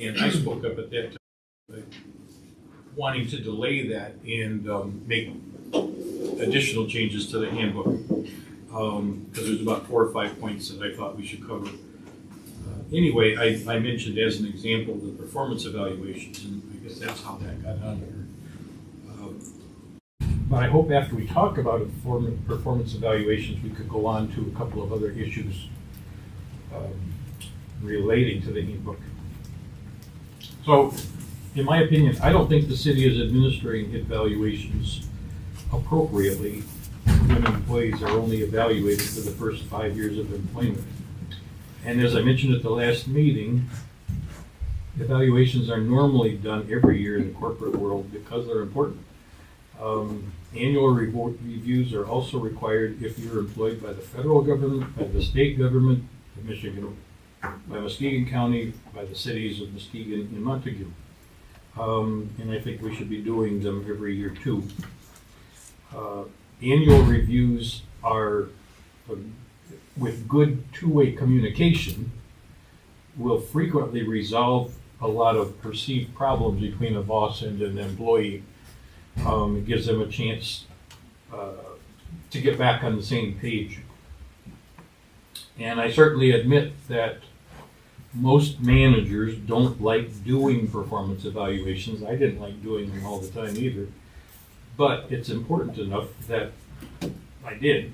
And I spoke up at that time, wanting to delay that and make additional changes to the handbook. Because there's about 4 or 5 points that I thought we should cover. Anyway, I mentioned as an example the performance evaluations, and I guess that's how that got on here. But I hope after we talk about performance evaluations, we could go on to a couple of other issues relating to the handbook. So, in my opinion, I don't think the city is administering evaluations appropriately when employees are only evaluated for the first 5 years of employment. And as I mentioned at the last meeting, evaluations are normally done every year in the corporate world because they're important. Annual reviews are also required if you're employed by the federal government, by the state government of Michigan, by Muskegon County, by the cities of Muskegon and Montague. And I think we should be doing them every year too. Annual reviews are, with good two-way communication, will frequently resolve a lot of perceived problems between a boss and an employee. It gives them a chance to get back on the same page. And I certainly admit that most managers don't like doing performance evaluations. I didn't like doing them all the time either. But it's important enough that I did,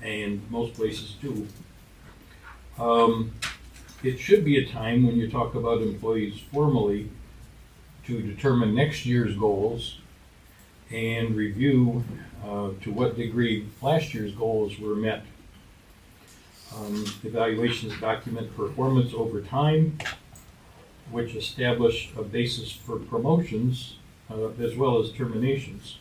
and most places do. It should be a time when you talk about employees formally to determine next year's goals and review to what degree last year's goals were met. Evaluations document performance over time, which establish a basis for promotions as well as terminations.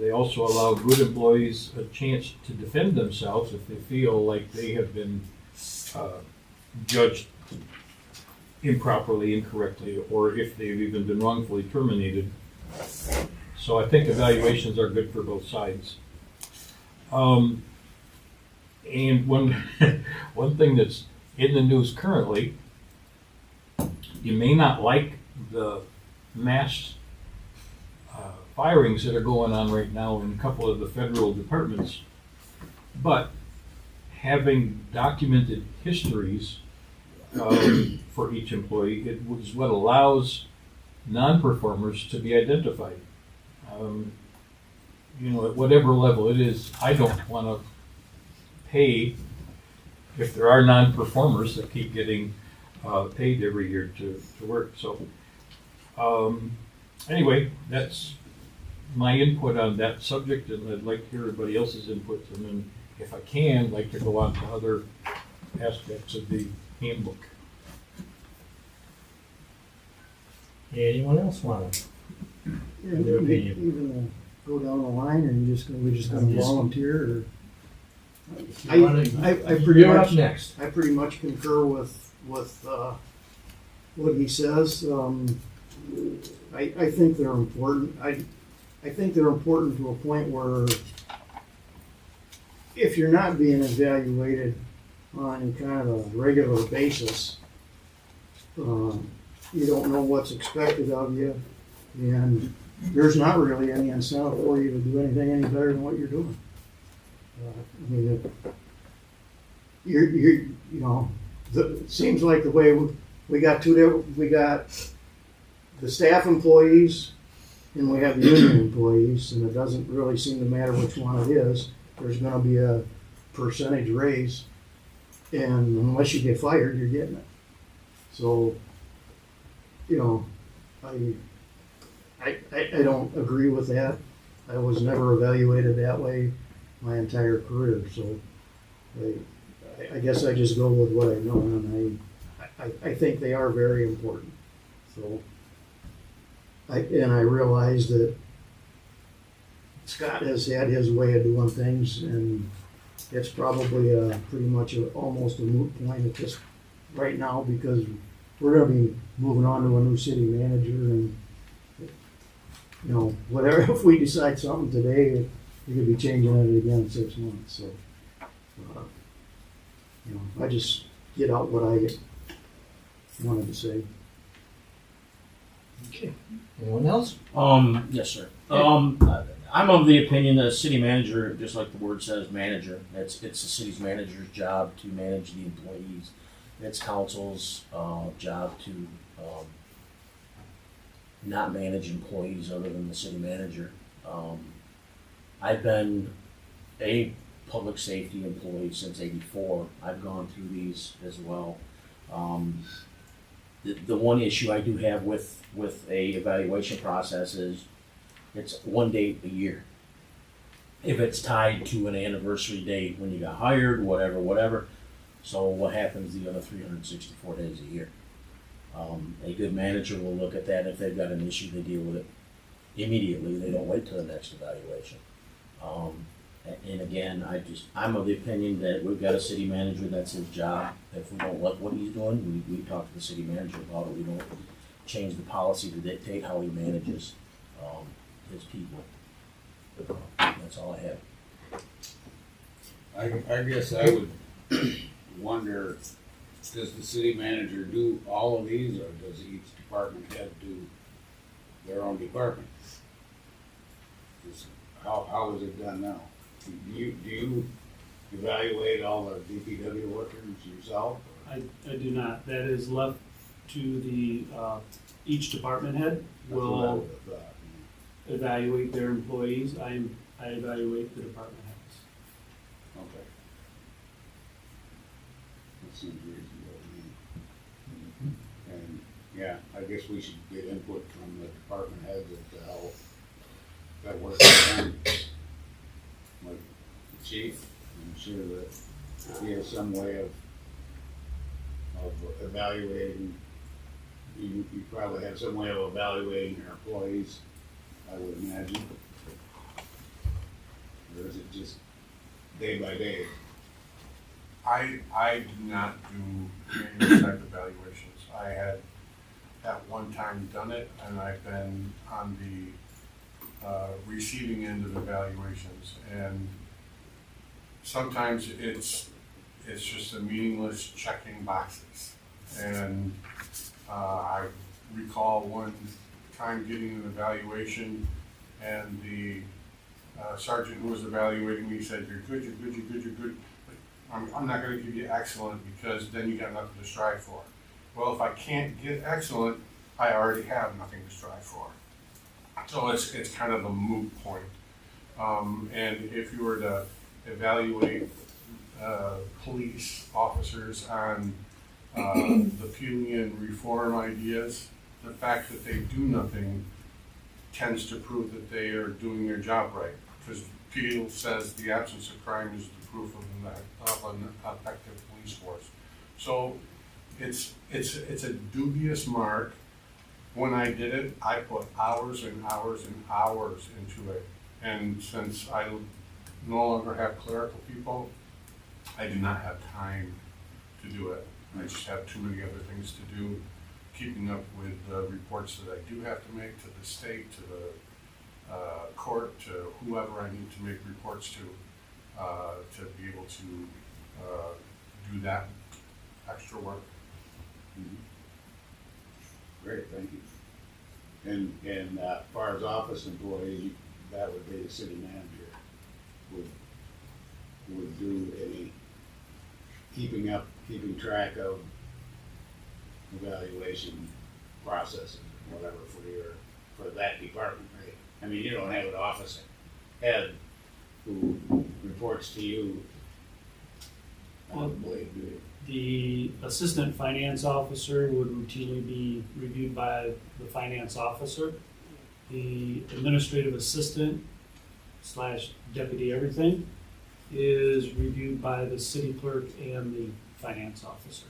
They also allow good employees a chance to defend themselves if they feel like they have been judged improperly, incorrectly, or if they've even been wrongfully terminated. So I think evaluations are good for both sides. And one thing that's in the news currently, you may not like the mass firings that are going on right now in a couple of the federal departments, but having documented histories for each employee, it is what allows non-performers to be identified. At whatever level it is, I don't want to pay if there are non-performers that keep getting paid every year to work. So anyway, that's my input on that subject, and I'd like to hear everybody else's input, and then if I can, I'd like to go on to other aspects of the handbook. Anyone else want to? Their opinion. Even go down the line, and we're just gonna volunteer, or I pretty You're much up next. I pretty much concur with what he says. I think they're important. I think they're important to a point where if you're not being evaluated on kind of a regular basis, you don't know what's expected of you, and there's not really any incentive for you to do anything any better than what you're doing. It seems like the way we got the staff employees and we have the union employees, and it doesn't really seem to matter which one it is. There's going to be a percentage raise, and unless you get fired, you're getting it. So, I don't agree with that. I was never evaluated that way my entire career, so I guess I just go with what I know, and I think they are very important. So, I realize that Scott has had his way of doing things, and it's probably pretty much almost a moot point at this right now, because we're going to be moving on to a new city manager, and whatever, if we decide something today, we could be changing it again in 6 months. So, I just get out what I wanted to say. Okay. Anyone else? Yes, sir. I'm of the opinion that a city manager, just like the word says, manager, it's the city's manager's job to manage the employees. It's council's, job to, not manage employees other than the city manager. I've been a public safety employee since '84. I've gone through these as well. The one issue I do have with a evaluation process is it's one date a year. If it's tied to an anniversary date when you got hired, whatever. So what happens the other 364 days a year? A good manager will look at that. If they've got an issue, they deal with it immediately. They don't wait till the next evaluation. And again, I'm of the opinion that we've got a city manager, that's his job. If we don't like what he's doing, we talk to the city manager about it. We don't change the policy to dictate how he manages his people. That's all I have. I guess I would wonder, does the city manager do all of these, or does each department head do their own department? How is it done now? Do you evaluate all the DPW workers yourself? I do not. That is left to the, each department head That's what I will would have thought. evaluate their employees. I evaluate the department heads. Okay. That seems reasonable to me. And, yeah, I guess we should get input from the department heads as to how that works for them. Like the chief, I'm sure that he has some way of evaluating, you probably have some way of evaluating your employees, I would imagine. Or is it just day by day? I do not do any type of evaluations. I had at one time done it, and I've been on the receiving end of evaluations. And sometimes it's just a meaningless checking boxes. And I recall one time getting an evaluation, and the sergeant who was evaluating me said, "You're good, you're good, you're good, you're good. I'm not going to give you excellent because then you got nothing to strive for." Well, if I can't get excellent, I already have nothing to strive for. So it's kind of a moot point. And if you were to evaluate police officers on the Pelian reform ideas, the fact that they do nothing tends to prove that they are doing their job right. Because Peel says the absence of crime is the proof of an effective police force. So it's a dubious mark. When I did it, I put hours and hours and hours into it. And since I no longer have clerical people, I do not have time to do it. I just have too many other things to do, keeping up with the reports that I do have to make to the state, to the court, to whoever I need to make reports to be able to do that extra work. Mhm. Great, thank you. And as far as office employees, that would be the city manager would do any keeping track of evaluation processes, whatever, for that department, right? I mean, you don't have an office head who reports to you, I don't believe, do you? The assistant finance officer would routinely be reviewed by the finance officer. The administrative assistant / deputy everything is reviewed by the city clerk and the finance officer.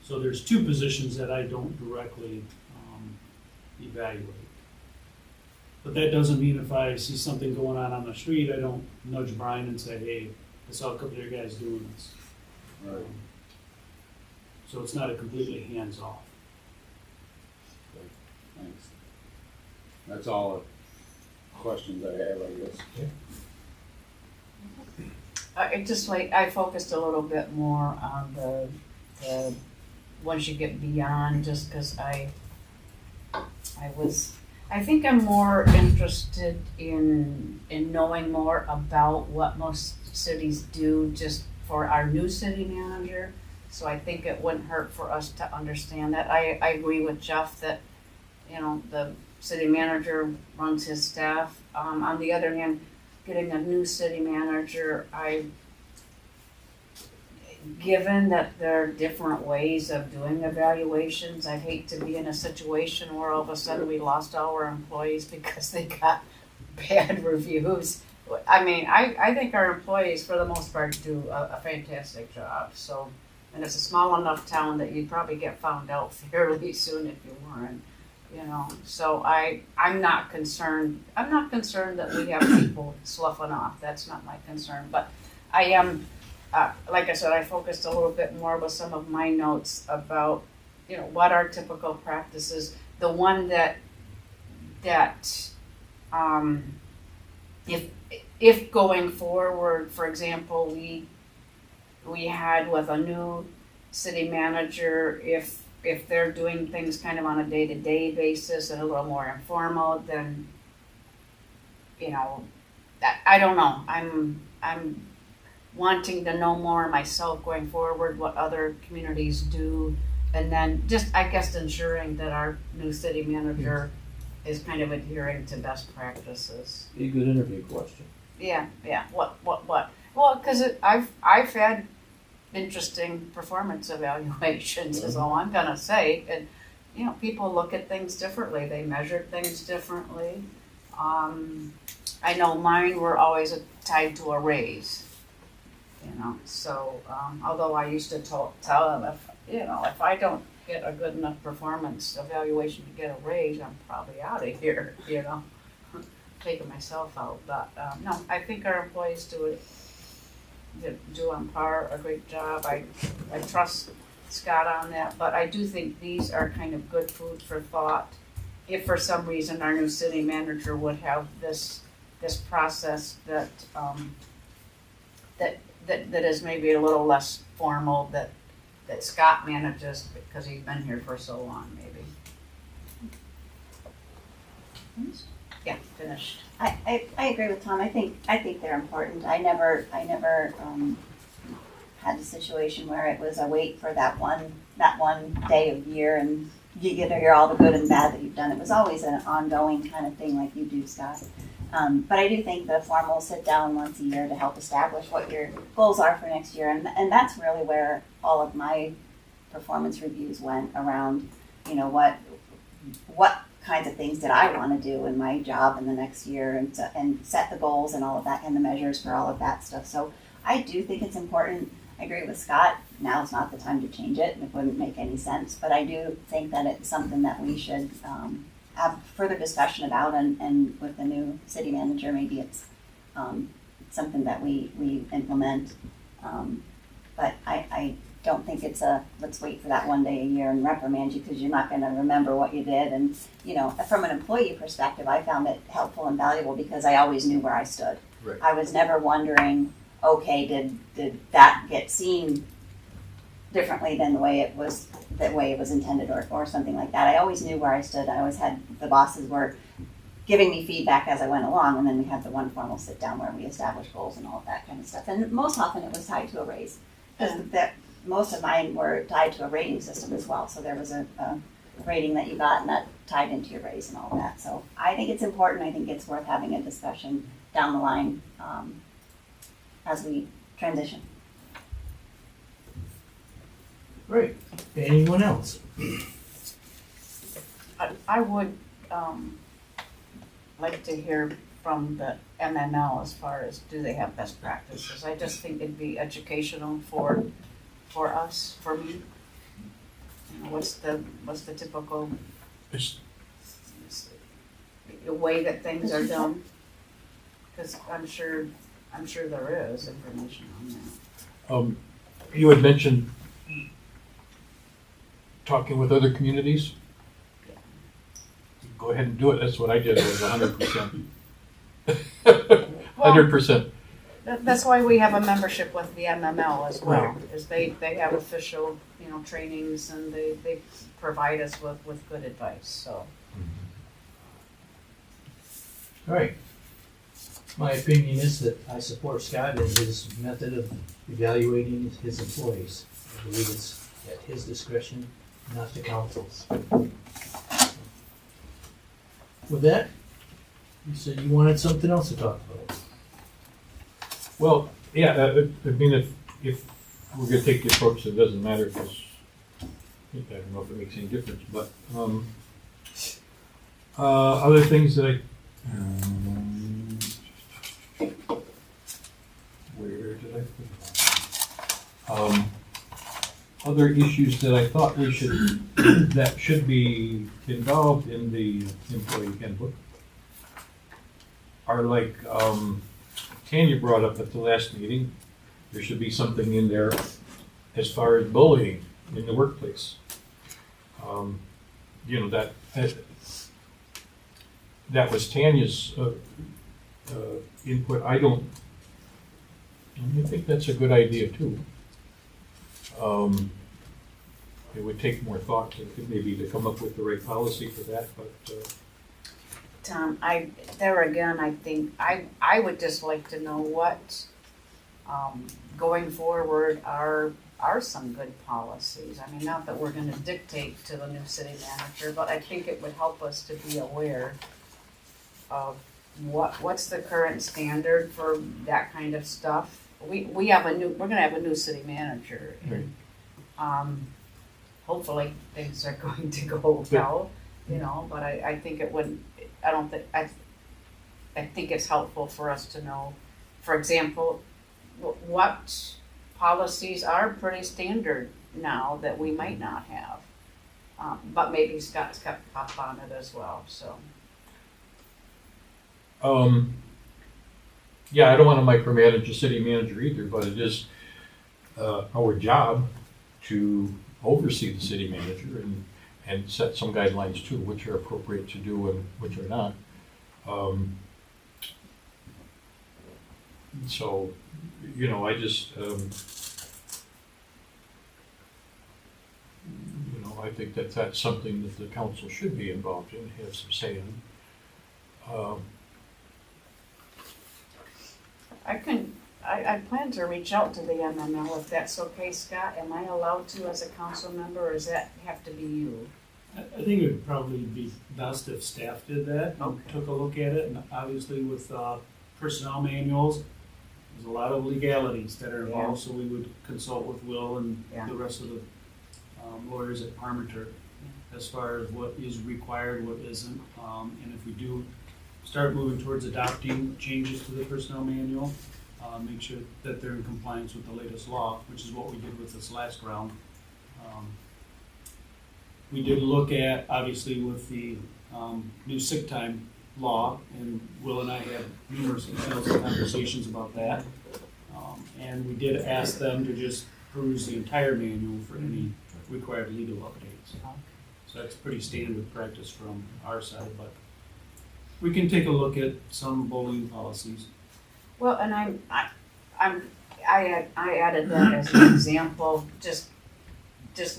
So there's two positions that I don't directly evaluate. But that doesn't mean if I see something going on the street, I don't nudge Brian and say, "Hey, I saw a couple of your guys doing this." Right. So it's not a completely hands-off. Thanks. That's all the questions I have, I guess. I focused a little bit more on the once you get beyond, just because I think I'm more interested in knowing more about what most cities do just for our new city manager. So I think it wouldn't hurt for us to understand that. I agree with Jeff that, you know, the city manager runs his staff. On the other hand, getting a new city manager, given that there are different ways of doing evaluations, I'd hate to be in a situation where all of a sudden we lost all our employees because they got bad reviews. I mean, I think our employees, for the most part, do a fantastic job. So, and it's a small enough town that you'd probably get found out fairly soon if you weren't, you know. So I'm not concerned. I'm not concerned that we have people sloughing off. That's not my concern. But I am. Like I said, I focused a little bit more with some of my notes about, you know, what are typical practices. The one that if going forward, for example, we had with a new city manager, if they're doing things kind of on a day-to-day basis and a little more informal, then, you know, I don't know. I'm wanting to know more myself going forward, what other communities do, and then just, I guess, ensuring that our new city manager is kind of adhering to best practices. Be a good interview question. Yeah. What? Well, because I've had interesting performance evaluations, is all I'm gonna say, and you know, people look at things differently. They measure things differently. I know mine were always tied to a raise. You know, so although I used to tell them, if I don't get a good enough performance evaluation to get a raise, I'm probably out of here. You know, taking myself out. But no, I think our employees do on par a great job. I trust Scott on that, but I do think these are kind of good food for thought. If for some reason our new city manager would have this process that is maybe a little less formal that Scott manages because he's been here for so long, maybe. Yeah, finished. I agree with Tom. I think they're important. I never had a situation where it was a wait for that one day of year and you get to hear all the good and bad that you've done. It was always an ongoing kind of thing like you do, Scott. But I do think the formal sit down once a year to help establish what your goals are for next year, and that's really where all of my performance reviews went around. You know, what kinds of things did I want to do in my job in the next year, and set the goals and all of that, and the measures for all of that stuff. So I do think it's important. I agree with Scott. Now's not the time to change it, and it wouldn't make any sense. But I do think that it's something that we should have further discussion about, and with the new city manager, maybe it's something that we implement. But I don't think it's let's wait for that one day a year and reprimand you because you're not going to remember what you did. And, you know, from an employee perspective, I found it helpful and valuable because I always knew where I stood. Right. I was never wondering, okay, did that get seen differently than the way it was intended or something like that. I always knew where I stood. I always had, the bosses were giving me feedback as I went along, and then we had the one formal sit down where we established goals and all of that kind of stuff. And most often it was tied to a raise, because most of mine were tied to a rating system as well. So there was a rating that you got, and that tied into your raise and all of that. So I think it's important. I think it's worth having a discussion down the line as we transition. Great. Anyone else? I would like to hear from the MML as far as do they have best practices. I just think it'd be educational for us, for me. You know, what's the typical way that things are done? Because I'm sure there is information on that. You had mentioned talking with other communities. Go ahead and do it. That's what I did. It was 100%. 100%. That's why we have a membership with the MML as well, Right. is they have official, trainings, and they provide us with good advice, so. All right. My opinion is that I support Scott in his method of evaluating his employees. I believe it's at his discretion, not the council's. With that, you said you wanted something else to talk about. Well, yeah, I mean, if we're gonna take the approach that doesn't matter, because I don't know if it makes any difference, but, other things that where did I put it? Other issues that I thought that should be involved in the employee handbook are like, Tanya brought up at the last meeting, there should be something in there as far as bullying in the workplace. You know, that was Tanya's input. I think that's a good idea too. It would take more thought maybe to come up with the right policy for that, but, Tom, I think I would just like to know what, going forward are some good policies. I mean, not that we're gonna dictate to the new city manager, but I think it would help us to be aware of what's the current standard for that kind of stuff. We're gonna have a new city manager. And, hopefully things are going to go well, you know, but I think it wouldn't, I think it's helpful for us to know, for example, what policies are pretty standard now that we might not have. But maybe Scott's got up on it as well, so. yeah, I don't wanna micromanage a city manager either, but it is, our job to oversee the city manager and set some guidelines too, which are appropriate to do and which are not. So, you know, I just, I think that's something that the council should be involved in, have some say in. I plan to reach out to the MML if that's okay, Scott. Am I allowed to as a council member, or does that have to be you? I think it would probably be best if staff did that, and Okay. took a look at it, and obviously with personnel manuals, there's a lot of legalities that are involved, so we would consult with Will and Yeah. the rest of the lawyers at Parmenter as far as what is required, what isn't, and if we do start moving towards adopting changes to the personnel manual, make sure that they're in compliance with the latest law, which is what we did with this last round. We did look at, obviously, with the new sick time law, and Will and I had numerous emails and conversations about that. And we did ask them to just peruse the entire manual for any required legal updates. So that's pretty standard practice from our side, but we can take a look at some bullying policies. Well, and I added that as an example, just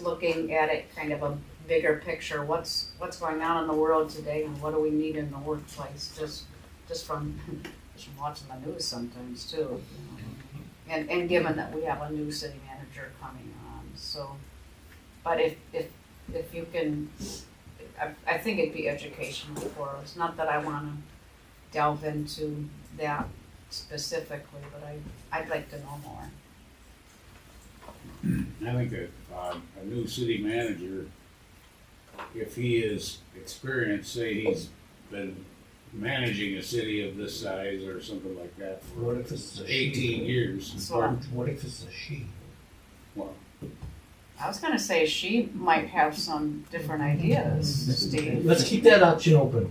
looking at it kind of a bigger picture, what's going on in the world today and what do we need in the workplace, just from watching the news sometimes too. You know. And given that we have a new city manager coming on, so, but if you can, I think it'd be educational for us, not that I wanna delve into that specifically, but I'd like to know more. I think that a new city manager, if he is experienced, say he's been managing a city of this size or something like that What for if it's a 18 years. So, What if it's a she? Well, I was gonna say she might have some different ideas, Steve. Let's keep that option open.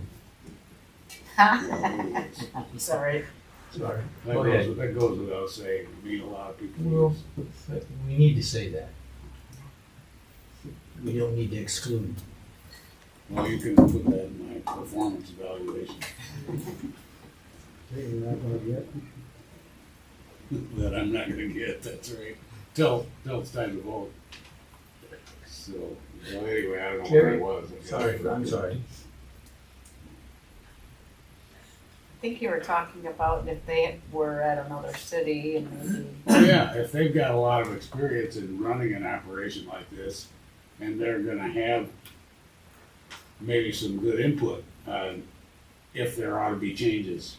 Sorry. Sorry. that Go ahead. goes without saying. I mean, a lot of people. Well, we need to say that. We don't need to exclude. Well, you can put that in my performance evaluation Hey, you're not gonna get, that I'm not gonna get, that's right. Till it's time to vote. So, well, anyway, I don't know where I was. I guess. Sorry, I'm sorry. think you were talking about if they were at another city and maybe, Yeah, if they've got a lot of experience in running an operation like this, and they're gonna have maybe some good input on if there ought to be changes.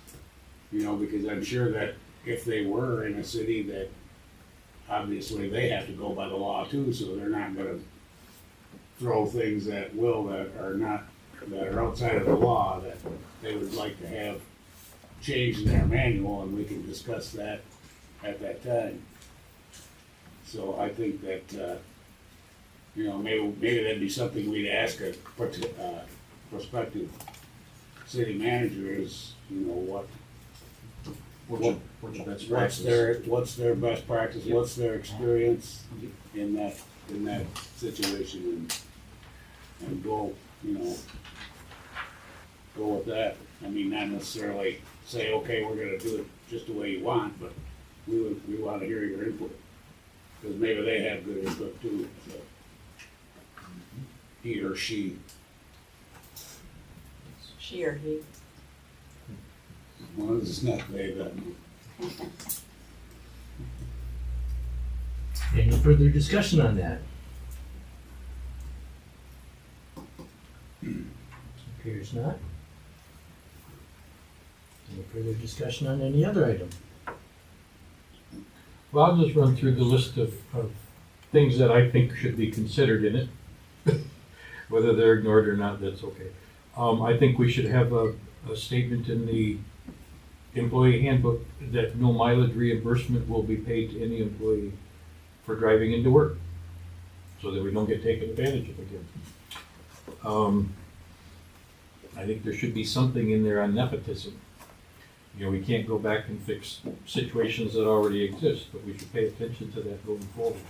You know, because I'm sure that if they were in a city that, obviously they have to go by the law too, so they're not gonna throw things at will that are not, that are outside of the law, that they would like to have changed in their manual, and we can discuss that at that time. So I think that, you know, maybe that'd be something we'd ask a prospective city manager is, you know, What's your best what's their best practice, what's their experience in that situation, and go, you know, go with that. I mean, not necessarily say, okay, we're gonna do it just the way you want, but we wanna hear your input. Cause maybe they have good input too, so. He or she. she or he. Well, it's not they, but. Any further discussion on that? Appears not. Any further discussion on any other item? Well, I'll just run through the list of things that I think should be considered in it. Whether they're ignored or not, that's okay. I think we should have a statement in the employee handbook that no mileage reimbursement will be paid to any employee for driving into work, so that we don't get taken advantage of again. I think there should be something in there on nepotism. You know, we can't go back and fix situations that already exist, but we should pay attention to that going forward.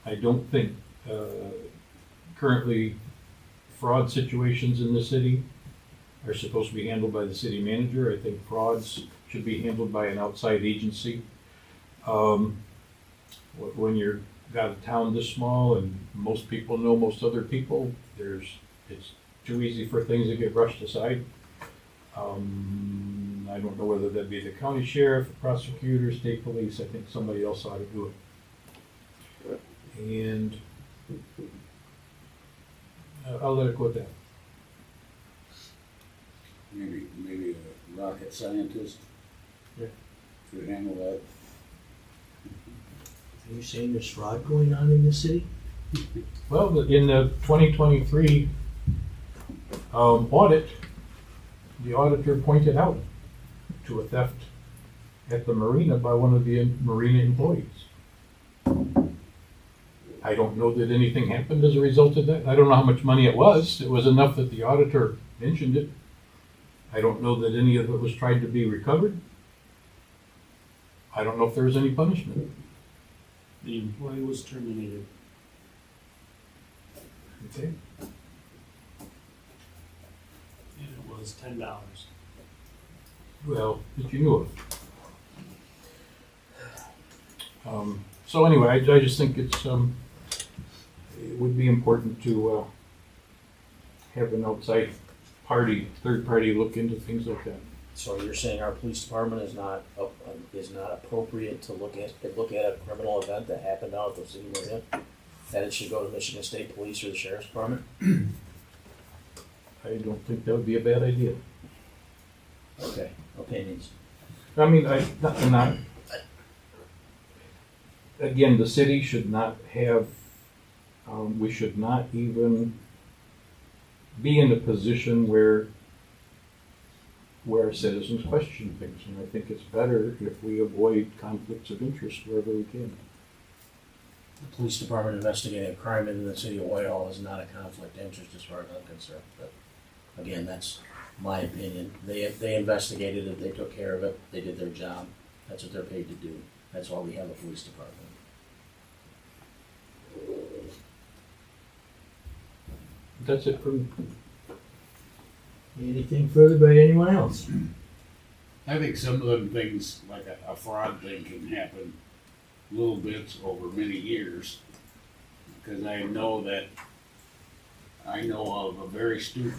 I don't think currently fraud situations in the city are supposed to be handled by the city manager. I think frauds should be handled by an outside agency. When you're got a town this small and most people know most other people, it's too easy for things to get brushed aside. I don't know whether that'd be the county sheriff, prosecutor, state police. I think somebody else ought to do it. And I'll let it go at that. Maybe a rocket scientist. Yeah. Could handle that. Are you saying there's fraud going on in the city? Well, in the 2023 audit, the auditor pointed out to a theft at the marina by one of the marina employees. I don't know that anything happened as a result of that. I don't know how much money it was. It was enough that the auditor mentioned it. I don't know that any of it was tried to be recovered. I don't know if there was any punishment. The employee was terminated. Okay. And it was $10. Well, that you knew of. So anyway, I just think it would be important to have an outside party, third party look into things like that. So you're saying our police department is not appropriate to look at a criminal event that happened out at the city marina? That it should go to Michigan State Police or the Sheriff's Department? I don't think that would be a bad idea. Okay, opinions. I mean, again, the city should not have, we should not even be in a position where citizens question things, and I think it's better if we avoid conflicts of interest wherever we can. The police department investigating a crime in the city of Whitehall is not a conflict of interest as far as I'm concerned, but again, that's my opinion. They investigated it, they took care of it, they did their job, that's what they're paid to do. That's why we have a police department. That's it for me. Anything further by anyone else? I think some of them things, like a fraud thing, can happen little bits over many years. Because I know of a very astute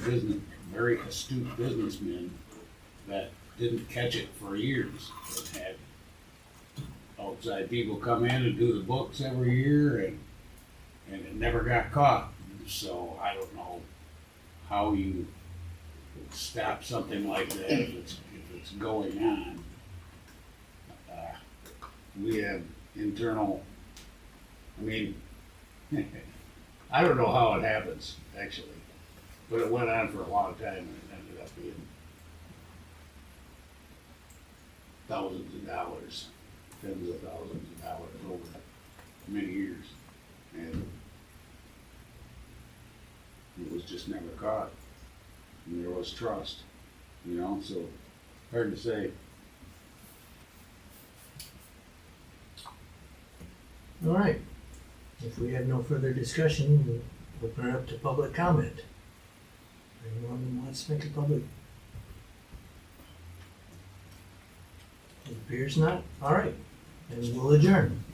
very astute businessmen that didn't catch it for years. And had outside people come in and do the books every year, and it never got caught. So I don't know how you stop something like that if it's going on. We have internal, I mean, I don't know how it happens, actually, but it went on for a long time and it ended up being thousands of dollars, tens of thousands of dollars over many years. And it was just never caught. And there was trust, so hard to say. All right. If we have no further discussion, we'll open it up to public comment. Anyone who wants to make a public? It appears not. All right. And we'll adjourn.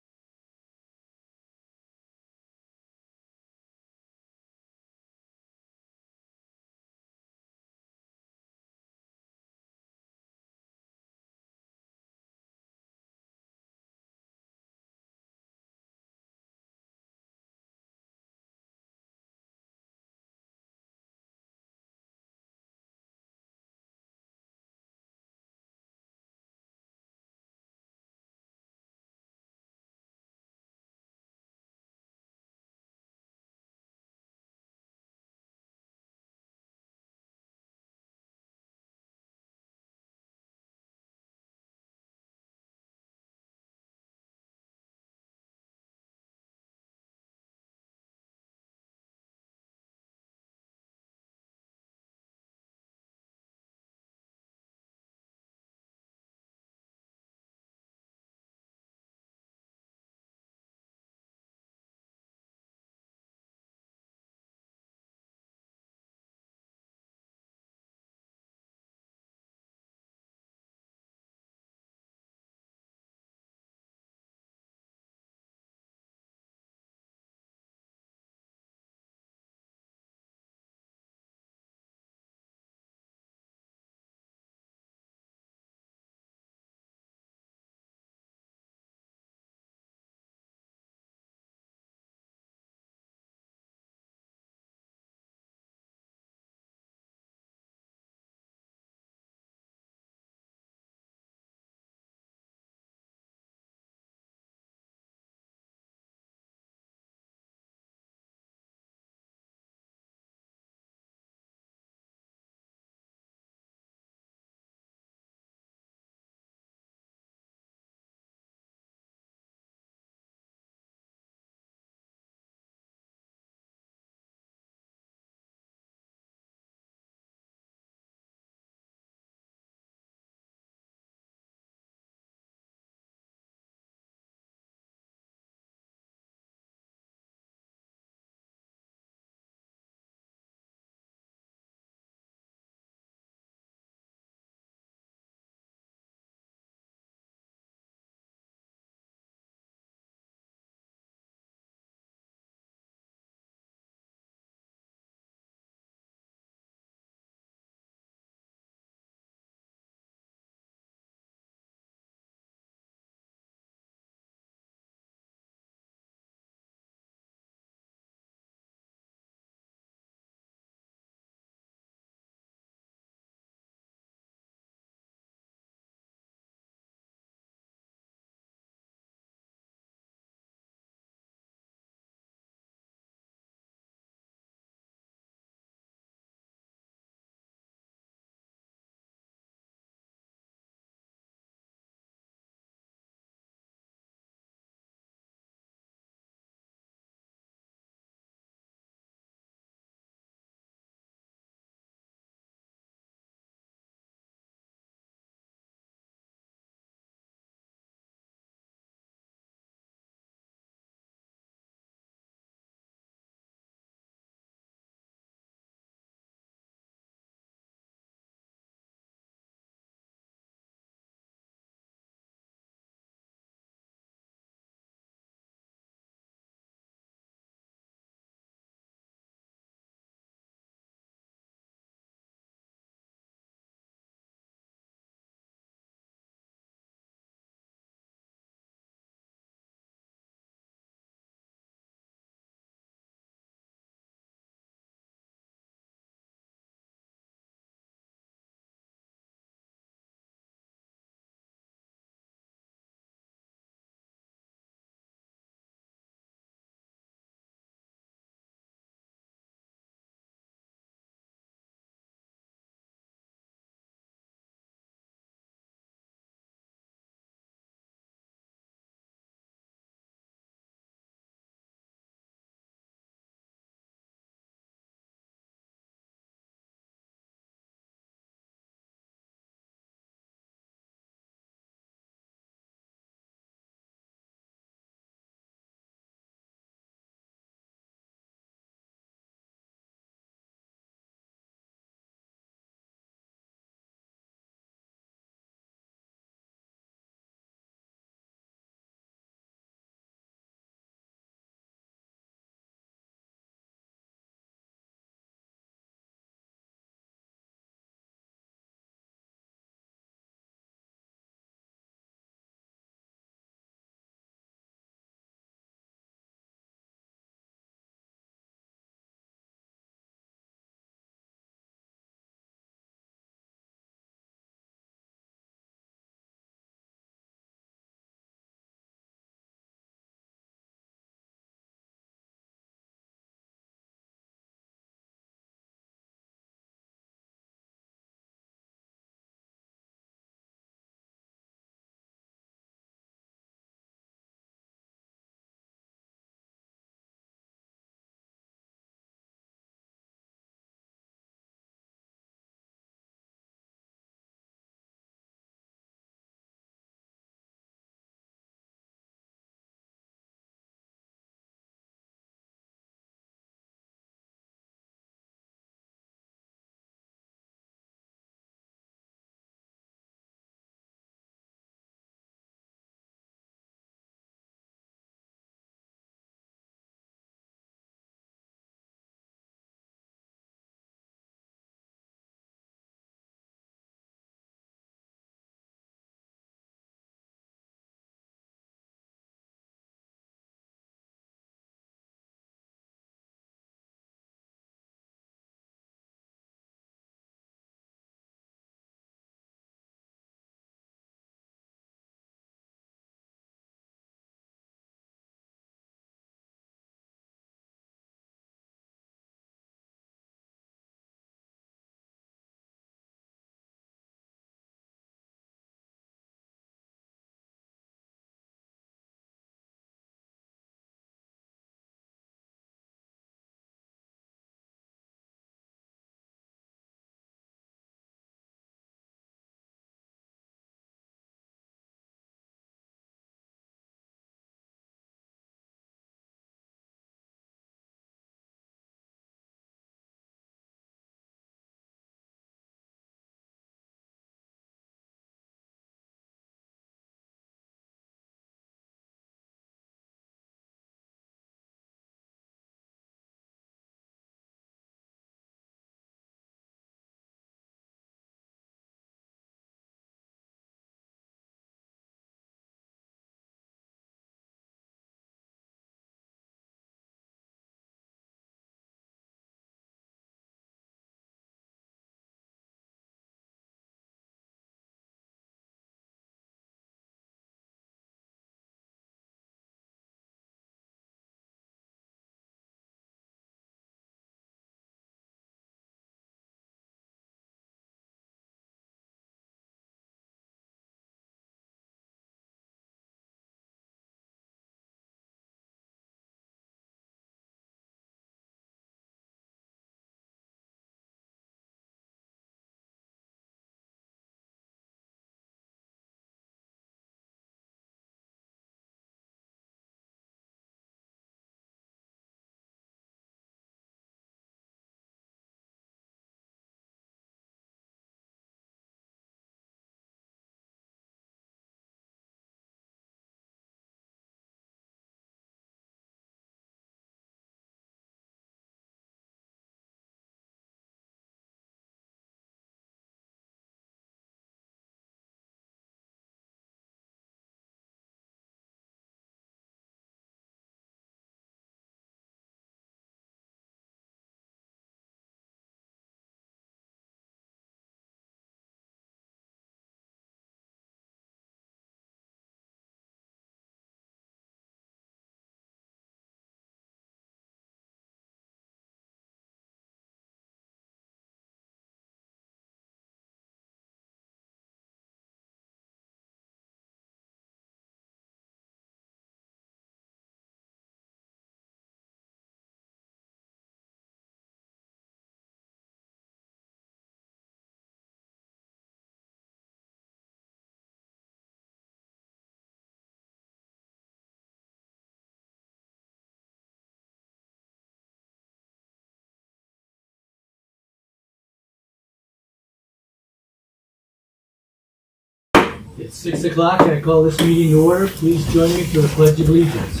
It's 6:00, I call this meeting to order. Please join me for the Pledge of Allegiance.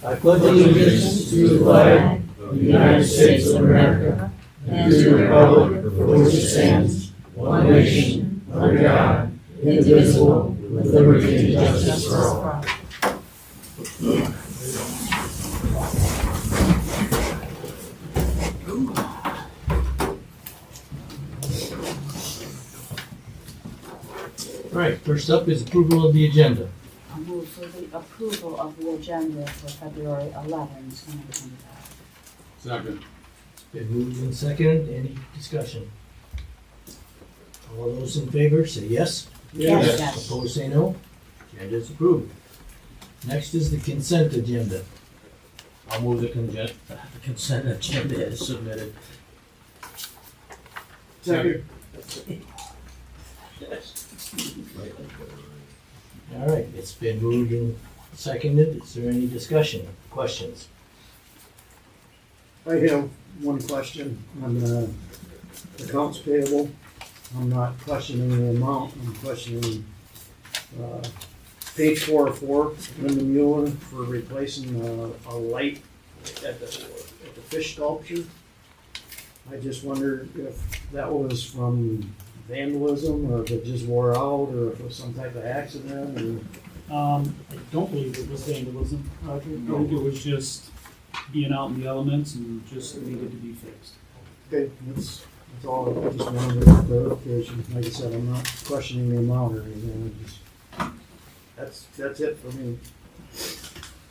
I pledge allegiance to the flag of the United States of America and to the republic for which it stands, one nation, under God, indivisible, with liberty and justice for all. All right, first up is approval of the agenda. I move for the approval of the agenda for February 11, 2025. Second. Been moved and seconded. Any discussion? All those in favor say yes. Yes. Yes. Opposed say no. Agenda is approved. Next is the consent agenda. I'll move the consent agenda is submitted. Second. All right, it's been moved and seconded. Is there any discussion, questions? I have one question on accounts payable. I'm not questioning the amount, I'm questioning page 404, Linda Mueller for replacing a light at the fish sculpture. I just wondered if that was from vandalism, or if it just wore out, or if it was some type of accident, or... I don't believe it was vandalism, Roger. I think it was just being out in the elements and just needed to be fixed. Okay, that's all, I just wanted a clarification. Like I said, I'm not questioning the amount or anything, I just, that's it for me.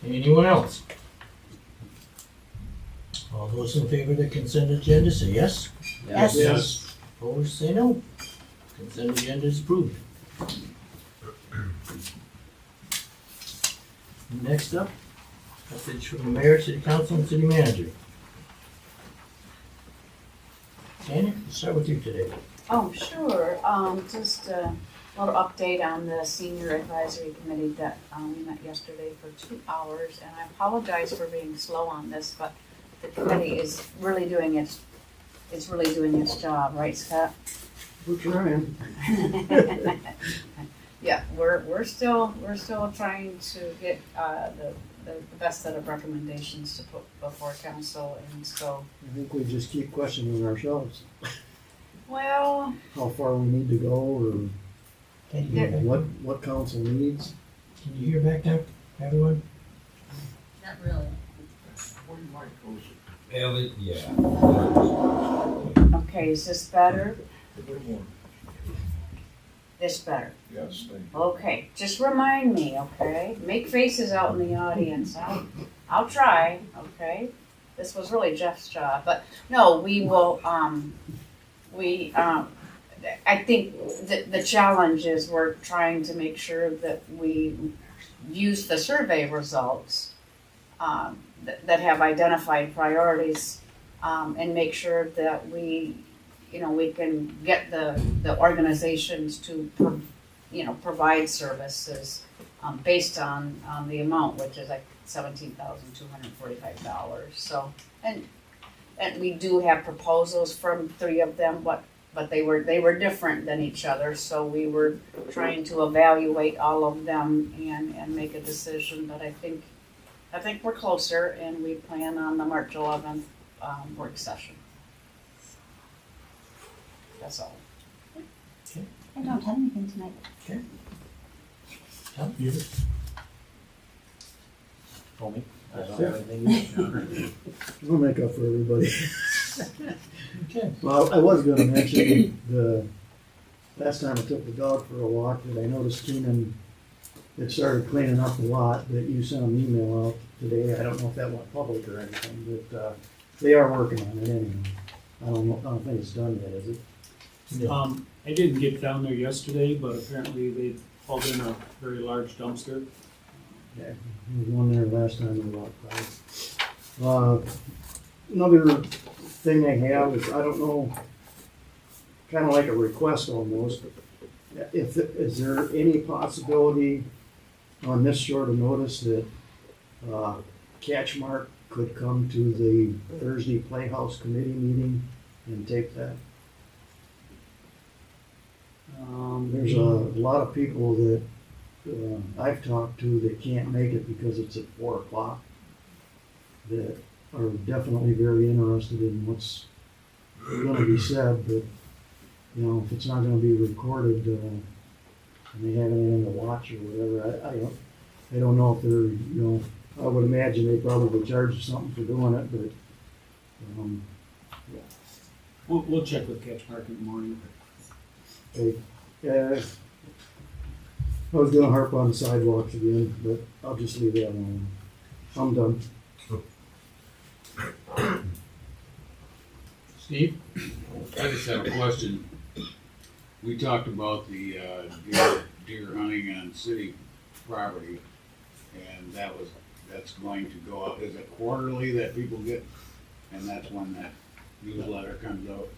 Anyone else? All those in favor of the consent agenda say yes. Yes. Yes. Opposed say no. Consent agenda is approved. Next up, message from the mayor, city council, and city manager. Tanya, we'll start with you today. Oh, sure. Just a little update on the senior advisory committee that we met yesterday for 2 hours. And I apologize for being slow on this, but the committee is really doing its job, right, Scott? We're trying. Yeah, we're still trying to get the best set of recommendations to put before council, and so, I think we just keep questioning ourselves, well, how far we need to go, or Can you hear back? what council needs. Can you hear back there, everyone? not really. Okay, is this better? This better? Yes, thank you. Okay, just remind me, okay? Make faces out in the audience. I'll try, okay? This was really Jeff's job, but no, we will, I think the challenge is we're trying to make sure that we use the survey results that have identified priorities, and make sure that we can get the organizations to provide services based on the amount, which is like $17,245. So, and we do have proposals from 3 of them, but they were different than each other. So we were trying to evaluate all of them and make a decision. But I think we're closer, and we plan on the March 11th work session. That's all. I don't have anything tonight. Tom, you? Homie, I don't have anything. We'll make up for everybody. Okay. Well, I was gonna mention the last time I took the dog for a walk, that I noticed Keenan had started cleaning up a lot, that you sent an email out today. I don't know if that went public or anything, but they are working on it anyway. I don't think it's done yet, is it? No. I didn't get down there yesterday, but apparently they hauled in a very large dumpster. Yeah, there was one there last time I walked by. Another thing I have is, I don't know, kind of like a request almost, but is there any possibility on this short of notice that CatchMark could come to the Thursday Playhouse Committee meeting and take that? There's a lot of people that I've talked to that can't make it because it's at 4 o'clock, that are definitely very interested in what's gonna be said, but, you know, if it's not gonna be recorded, and they have anything to watch or whatever, I don't know if they're, you know, I would imagine they probably charge something for doing it, but, We'll check with CatchMark in the morning. yeah, I was gonna harp on the sidewalks again, but I'll just leave that alone. I'm done. Steve? I just have a question. We talked about the deer hunting on city property, and that's going to go out. Is it quarterly that people get? And that's when that newsletter comes out.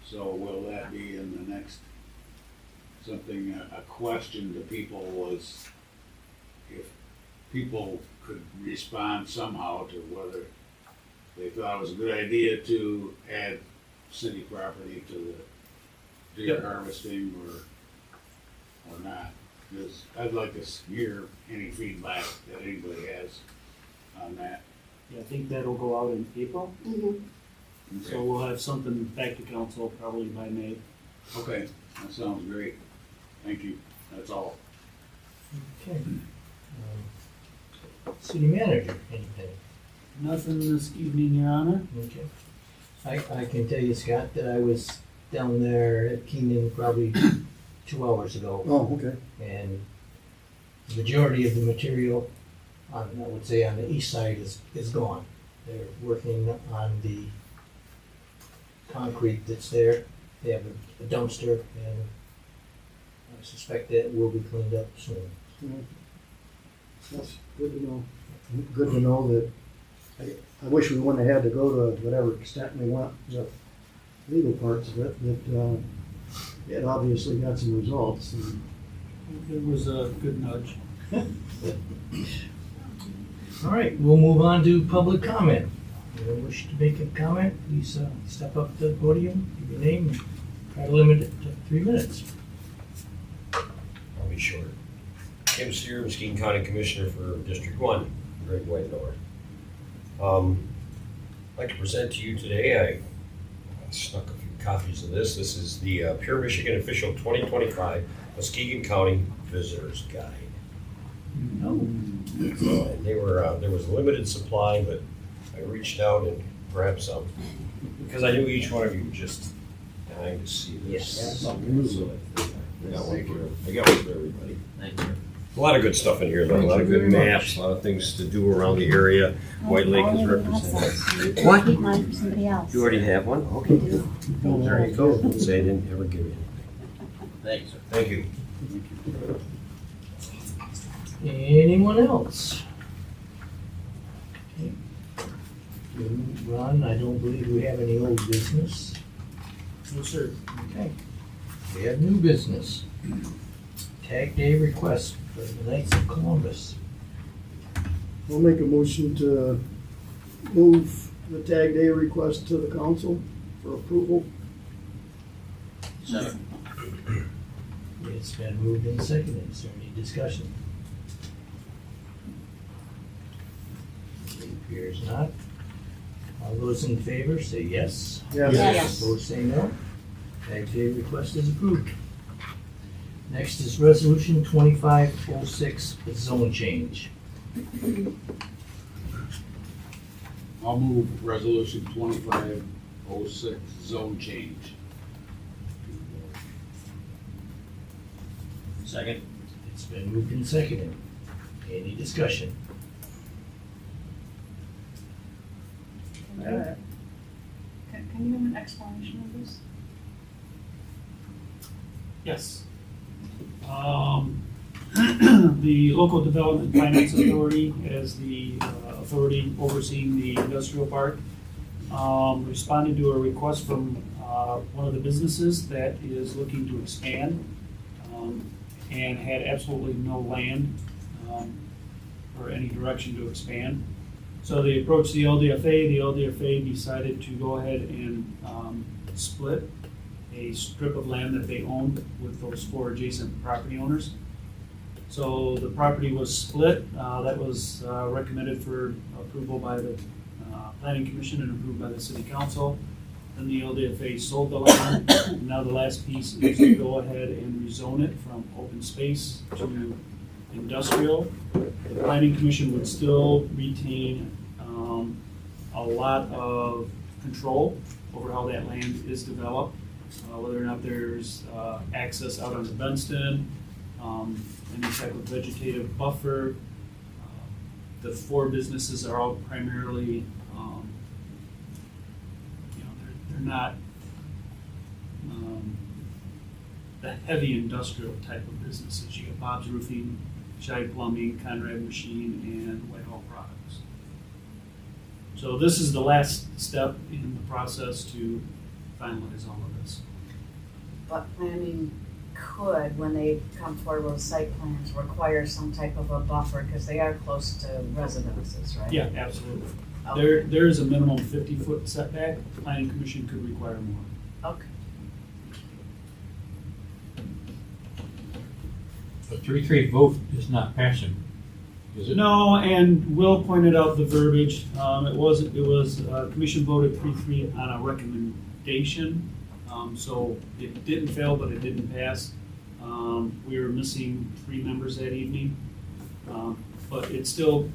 So will that be in the next, something, a question to people was if people could respond somehow to whether they thought it was a good idea to add city property to the deer Yep. harvesting or not. Because I'd like to hear any feedback that anybody has on that. Yeah, I think that'll go out in April, so we'll have something back to council probably by May. Okay, that sounds great. Thank you. That's all. Okay. City manager, anything? Nothing this evening, Your Honor. Okay. I can tell you, Scott, that I was down there at Keenan probably 2 hours ago, Oh, okay. and the majority of the material on, I would say, on the east side is gone. They're working on the concrete that's there. They have a dumpster, and I suspect that will be cleaned up soon. That's good to know. Good to know that, I wish we wouldn't have had to go to whatever extent we went, the legal parts of it, but, it obviously got some results. And It was a good nudge. All right, we'll move on to public comment. If you wish to make a comment, please step up to the podium, give your name, and try to limit it to 3 minutes. I'll be short. Kim Sear, Muskegon County Commissioner for District 1, Great White North. I'd like to present to you today, I snuck a few copies of this. This is the Pure Michigan Official 2025 Muskegon County Visitors Guide. And they were, there was a limited supply, but I reached out and grabbed some because I knew each one of you was just dying to see this. Yes. So I got one for everybody. Thank you. A lot of good stuff in here, though. A lot of good maps, a lot of things to do around the area. White Lake is represented. What? Keep mine for somebody else. You already have one? Okay. There you go. Don't say I didn't ever give you anything. Thanks, sir. Thank you. Anyone else? Okay. Ron, I don't believe we have any old business. No, sir. Okay. We have new business. Tag day request for the Knights of Columbus. I'll make a motion to move the tag day request to the council for approval. Second. It's been moved and seconded. Is there any discussion? It appears not. All those in favor say yes. Yes. Yes. Opposed say no. Tag day request is approved. Next is resolution 2506, the zone change. I'll move resolution 2506, zone change. Second. It's been moved and seconded. Any discussion? Can you give an explanation of this? Yes. The Local Development Finance Authority, as the authority overseeing the industrial park, responded to a request from one of the businesses that is looking to expand and had absolutely no land or any direction to expand. So they approached the LDFA. The LDFA decided to go ahead and split a strip of land that they owned with those 4 adjacent property owners. So the property was split. That was recommended for approval by the Planning Commission and approved by the City Council. Then the LDFA sold the land. And now the last piece is to go ahead and rezone it from open space to industrial. The Planning Commission would still retain a lot of control over how that land is developed, whether or not there's access out onto Benston, any type of vegetative buffer. The 4 businesses are all primarily, they're not the heavy industrial type of businesses. You got Bob's Roofing, Shy Plumbing, Conrad Machine, and Whitehall Products. So this is the last step in the process to finalize all of this. But planning could, when they come forward with site plans, require some type of a buffer, because they are close to residences, right? Yeah, absolutely. Okay. There is a minimum 50-foot setback. The Planning Commission could require more. Okay. A 3-3 vote is not passing, is it? No, and Will pointed out the verbiage. It was commission voted 3-3 on a recommendation. So it didn't fail, but it didn't pass. We were missing 3 members that evening. But it still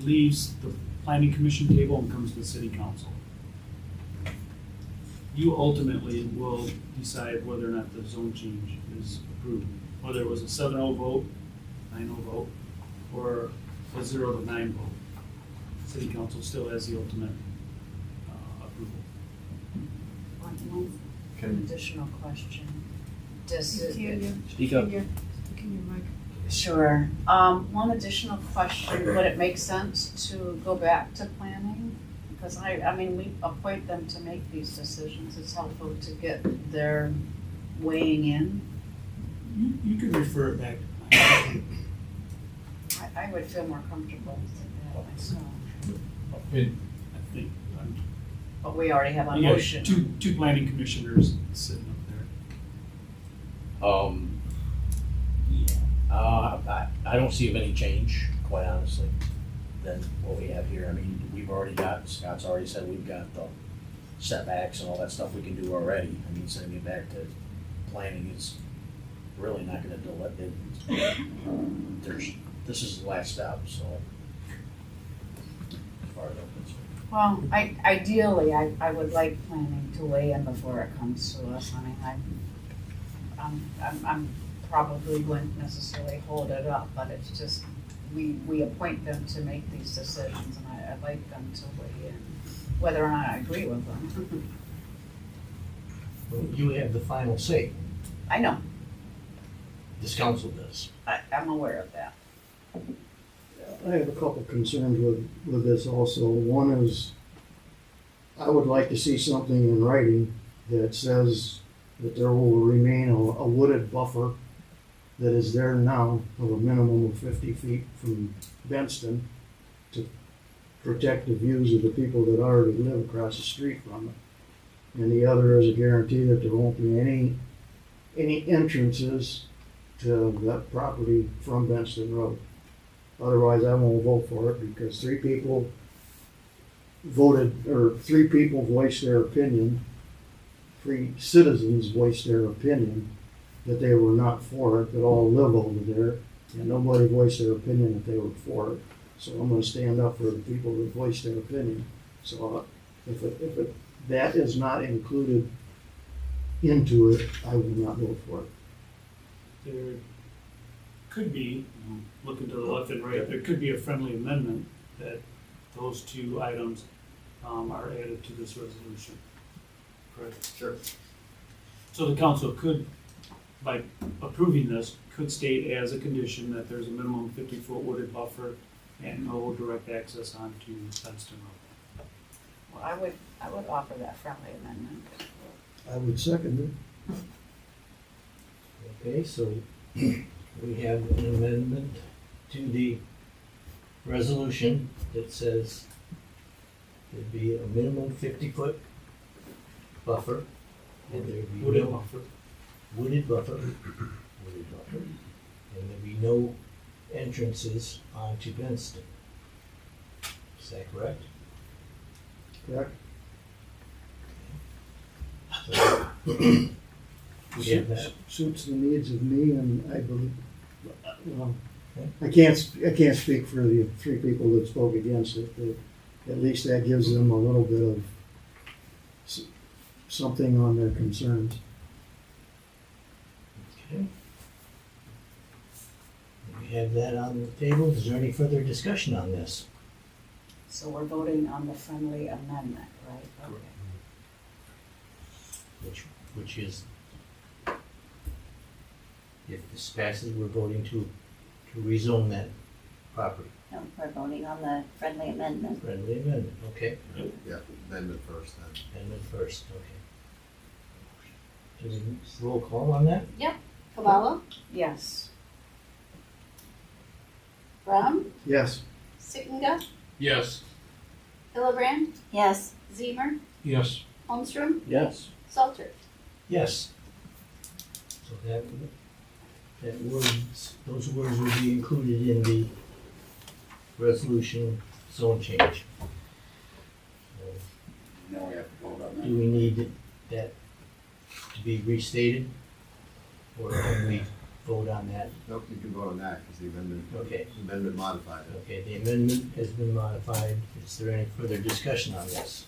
leaves the Planning Commission table and comes to the City Council. You ultimately will decide whether or not the zone change is approved, whether it was a 7-0 vote, 9-0 vote, or a 0 to 9 vote. City Council still has the ultimate approval. One additional question. Does it? Speak up. Sure. One additional question, would it make sense to go back to planning? Because I mean, we appoint them to make these decisions. It's helpful to get their weighing in. You could refer it back to planning. I would feel more comfortable with that myself. And I think. But we already have a You got motion. two planning commissioners sitting up there. I don't see any change, quite honestly, than what we have here. I mean, Scott's already said we've got the setbacks and all that stuff we can do already. I mean, sending it back to planning is really not gonna delay it. This is the last step, so. As far as I'm concerned. Well, ideally, I would like planning to weigh in before it comes to us. I mean, I'm probably wouldn't necessarily hold it up, but it's just, we appoint them to make these decisions, and I'd like them to weigh in, whether or not I agree with them. Well, you have the final say. I know, This council does. I'm aware of that. I have a couple concerns with this also. One is, I would like to see something in writing that says that there will remain a wooded buffer that is there now of a minimum of 50 feet from Benston to protect the views of the people that already live across the street from it. And the other is a guarantee that there won't be any entrances to that property from Benston Road. Otherwise, I won't vote for it, because 3 people voiced their opinion, 3 citizens voiced their opinion that they were not for it, that all live over there, and nobody voiced their opinion that they were for it. So I'm gonna stand up for the people that voiced their opinion. So if that is not included into it, I will not vote for it. There could be, looking to the left and right, there could be a friendly amendment that those 2 items are added to this resolution. Correct? Sure. So the council could, by approving this, could state as a condition that there's a minimum 50-foot wooded buffer and no direct access onto Benston Road. Well, I would offer that friendly amendment. I would second it. Okay, so we have an amendment to the resolution that says there'd be a minimum 50-foot buffer And there be Wooded no buffer. wooded buffer, and there be no entrances onto Benston. Is that correct? Correct? We have that. Suits the needs of me, and I believe, well, I can't speak for the three people that spoke against it, but at least that gives them a little bit of something on their concerns. Okay. We have that on the table. Is there any further discussion on this? So we're voting on the friendly amendment, right? Okay. Which is, if this passes, we're voting to rezone that property. No, we're voting on the friendly amendment. Friendly amendment, okay. Yeah, amendment first then. Amendment first, okay. Do we roll call on that? Cavallo, Yes. Brown, Yes, Sittinga, Yes. Hillebrand, Yes, Zemer, Yes. Holmstrom, Yes. Salter. Yes. So that words, those words will be included in the resolution zone change. Now we have to vote on Do that. we need that to be restated? Or can we vote on that? Nope, you can vote on that, because the Okay. amendment modified it. Okay, the amendment has been modified. Is there any further discussion on this?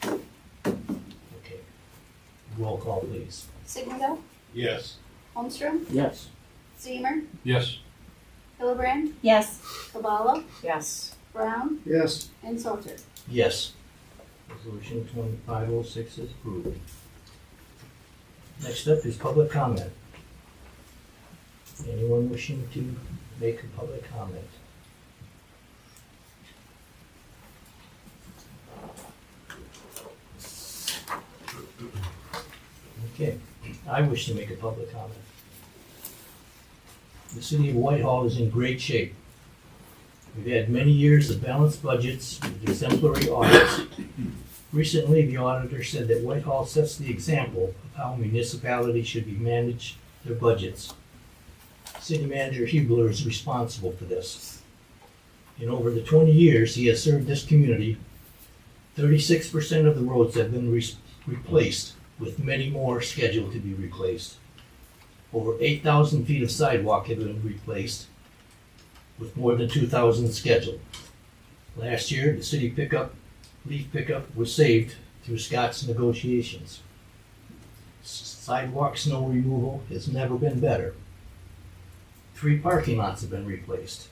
Okay. Roll call, please. Sittinga, Yes. Holmstrom, Yes. Zemer, Yes. Hillebrand, yes, Cavallo, Yes. Brown, yes, and Salter. Yes. Resolution 2506 is approved. Next up is public comment. Anyone wishing to make a public comment? Okay, I wish to make a public comment. The city of Whitehall is in great shape. We've had many years of balanced budgets with exemplary audits. Recently, the auditor said that Whitehall sets the example of how municipalities should be managed their budgets. City Manager Hubler is responsible for this. In over the 20 years he has served this community, 36% of the roads have been replaced, with many more scheduled to be replaced. Over 8,000 feet of sidewalk have been replaced, with more than 2,000 scheduled. Last year, the city leaf pickup was saved through Scott's negotiations. Sidewalk snow removal has never been better. 3 parking lots have been replaced.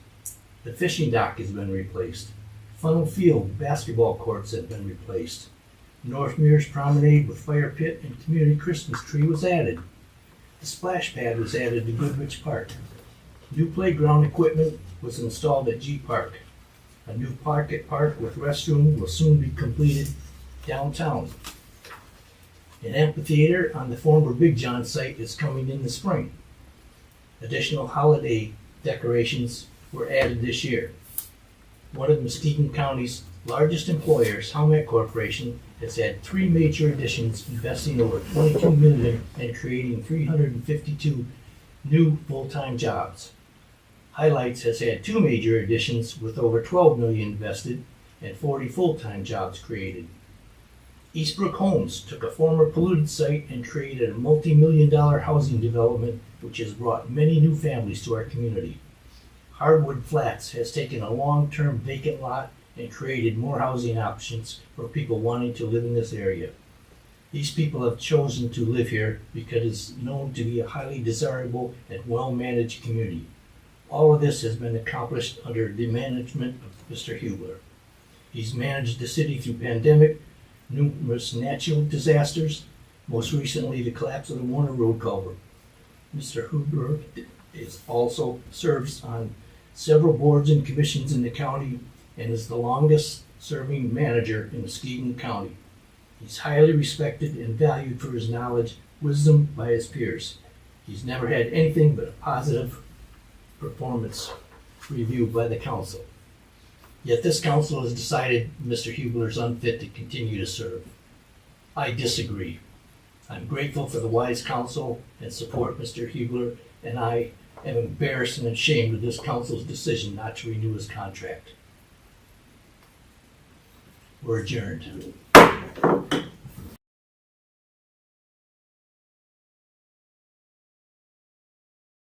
The fishing dock has been replaced. Funnel Field basketball courts have been replaced. North Mears Promenade with fire pit and community Christmas tree was added. The splash pad was added to Goodrich Park. New playground equipment was installed at G Park. A new pocket park with restroom will soon be completed downtown. An amphitheater on the former Big John site is coming in the spring. Additional holiday decorations were added this year. One of Muskegon County's largest employers, Howmet Corporation, has had 3 major additions, investing over $22 million and creating 352 new full-time jobs. Highlights has had 2 major additions with over $12 million invested and 40 full-time jobs created. Eastbrook Homes took a former polluted site and created a multi-million-dollar housing development which has brought many new families to our community. Hardwood Flats has taken a long-term vacant lot and created more housing options for people wanting to live in this area. These people have chosen to live here because it's known to be a highly desirable and well-managed community. All of this has been accomplished under the management of Mr. Hubler. He's managed the city through pandemic, numerous natural disasters, most recently the collapse of the Warner Road culvert. Mr. Hubler also serves on several boards and commissions in the county and is the longest serving manager in Muskegon County. He's highly respected and valued for his knowledge, wisdom by his peers. He's never had anything but a positive performance review by the council. Yet this council has decided Mr. Hubler is unfit to continue to serve. I disagree. I'm grateful for the wise counsel and support Mr. Hugler, and I am embarrassed and ashamed of this council's decision not to renew his contract. We're adjourned.